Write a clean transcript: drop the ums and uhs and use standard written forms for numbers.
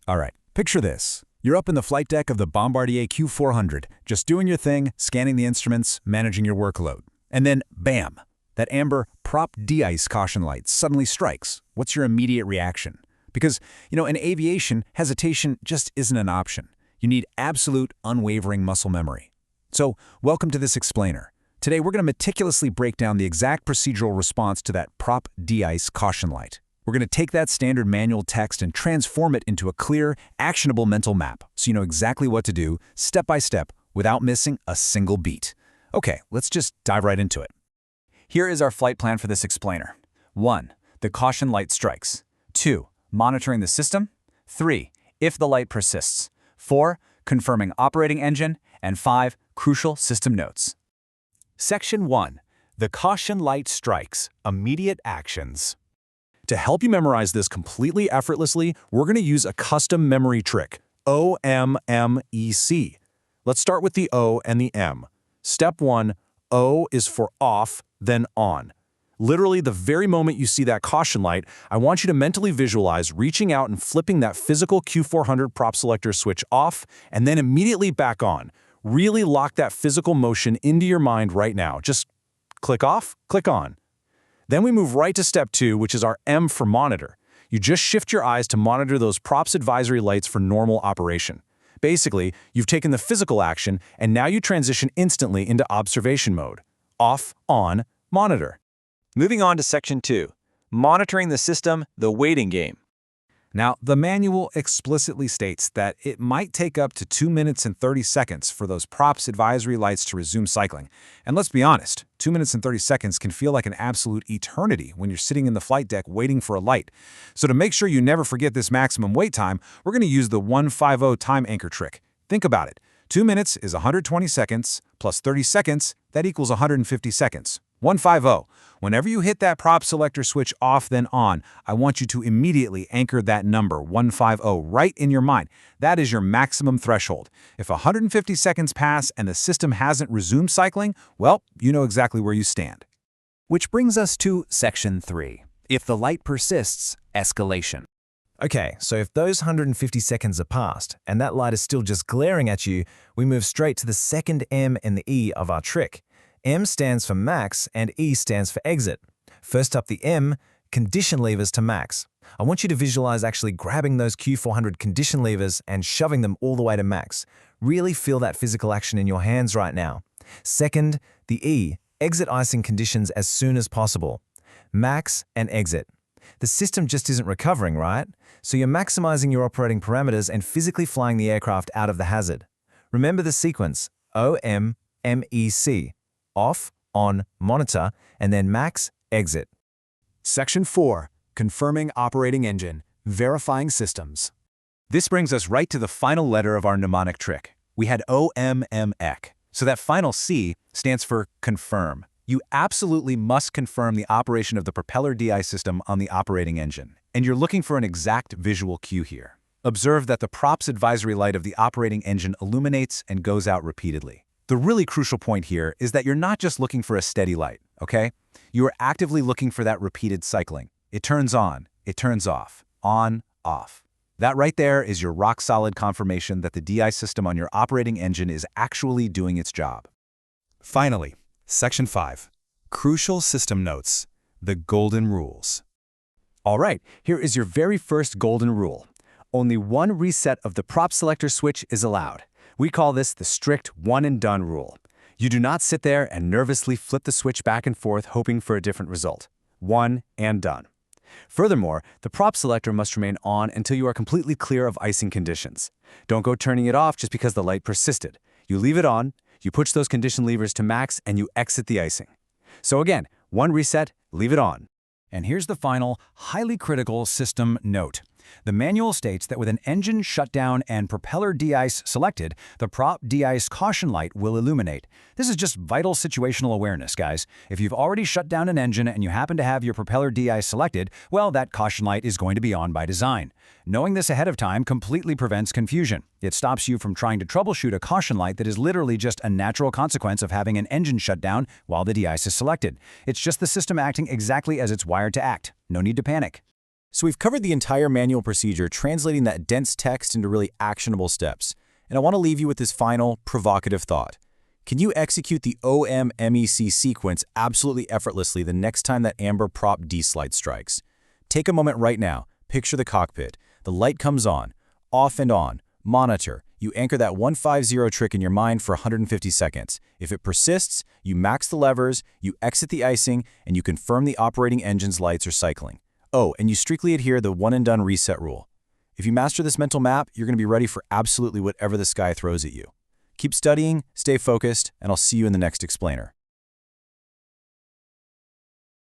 All right, picture this. You're up in the flight deck of the Bombardier Q400, just doing your thing, scanning the instruments, managing your workload. And then, bam, that amber prop DEICE caution light suddenly strikes. What's your immediate reaction? Because, in aviation, hesitation just isn't an option. You need absolute, unwavering muscle memory. So, welcome to this explainer. Today, we're going to meticulously break down the exact procedural response to that prop DEICE caution light. We're going to take that standard manual text and transform it into a clear, actionable mental map so you know exactly what to do, step by step, without missing a single beat. Okay, let's just dive right into it. Here is our flight plan for this explainer. 1. The caution light strikes. 2. Monitoring the system. 3. If the light persists. 4. Confirming operating engine. And 5. Crucial system notes. Section 1. The caution light strikes. Immediate actions. To help you memorize this completely effortlessly, we're going to use a custom memory trick, OMMEC. Let's start with the O and the M. Step 1, O is for off, then on. Literally, the very moment you see that caution light, I want you to mentally visualize reaching out and flipping that physical Q400 prop selector switch off and then immediately back on. Really lock that physical motion into your mind right now. Just click off, click on. Then we move right to step 2, which is our M for monitor. You just shift your eyes to monitor those props advisory lights for normal operation. Basically, you've taken the physical action, and now you transition instantly into observation mode. Off, on, monitor. Moving on to section 2, monitoring the system, the waiting game. Now, the manual explicitly states that it might take up to 2 minutes and 30 seconds for those props advisory lights to resume cycling. And let's be honest, 2 minutes and 30 seconds can feel like an absolute eternity when you're sitting in the flight deck waiting for a light. So to make sure you never forget this maximum wait time, we're going to use the 150 time anchor trick. Think about it. 2 minutes is 120 seconds, plus 30 seconds, that equals 150 seconds. 150. Whenever you hit that prop selector switch off then on, I want you to immediately anchor that number, 150, right in your mind. That is your maximum threshold. If 150 seconds pass and the system hasn't resumed cycling, well, you know exactly where you stand. Which brings us to section 3. If the light persists, escalation. Okay, so if those 150 seconds are passed and that light is still just glaring at you, we move straight to the second M and the E of our trick. M stands for max and E stands for exit. First up the M, condition levers to max. I want you to visualize actually grabbing those Q400 condition levers and shoving them all the way to max. Really feel that physical action in your hands right now. Second, the E, exit icing conditions as soon as possible. Max and exit. The system just isn't recovering, right? So you're maximizing your operating parameters and physically flying the aircraft out of the hazard. Remember the sequence, OMMEC. Off, on, monitor, and then max, exit. Section 4. Confirming operating engine, verifying systems. This brings us right to the final letter of our mnemonic trick. We had OMMEC. So that final C stands for confirm. You absolutely must confirm the operation of the propeller DI system on the operating engine. And you're looking for an exact visual cue here. Observe that the props advisory light of the operating engine illuminates and goes out repeatedly. The really crucial point here is that you're not just looking for a steady light, okay? You are actively looking for that repeated cycling. It turns on, it turns off, on, off. That right there is your rock-solid confirmation that the DI system on your operating engine is actually doing its job. Finally, Section 5. Crucial system notes, the golden rules. All right, here is your very first golden rule. Only one reset of the prop selector switch is allowed. We call this the strict one-and-done rule. You do not sit there and nervously flip the switch back and forth hoping for a different result. One and done. Furthermore, the prop selector must remain on until you are completely clear of icing conditions. Don't go turning it off just because the light persisted. You leave it on, you push those condition levers to max, and you exit the icing. So again, one reset, leave it on. And here's the final, highly critical system note. The manual states that with an engine shutdown and propeller DEICE selected, the prop DEICE caution light will illuminate. This is just vital situational awareness, guys. If you've already shut down an engine and you happen to have your propeller DEICE selected, well, that caution light is going to be on by design. Knowing this ahead of time completely prevents confusion. It stops you from trying to troubleshoot a caution light that is literally just a natural consequence of having an engine shut down while the DEICE is selected. It's just the system acting exactly as it's wired to act. No need to panic. So we've covered the entire manual procedure, translating that dense text into really actionable steps. And I want to leave you with this final, provocative thought. Can you execute the OMMEC sequence absolutely effortlessly the next time that amber prop DEICE light strikes? Take a moment right now. Picture the cockpit. The light comes on, off and on. Monitor. You anchor that 150 trick in your mind for 150 seconds. If it persists, you max the levers, you exit the icing, and you confirm the operating engine's lights are cycling. Oh, and you strictly adhere the one-and-done reset rule. If you master this mental map, you're going to be ready for absolutely whatever the sky throws at you. Keep studying, stay focused, and I'll see you in the next explainer.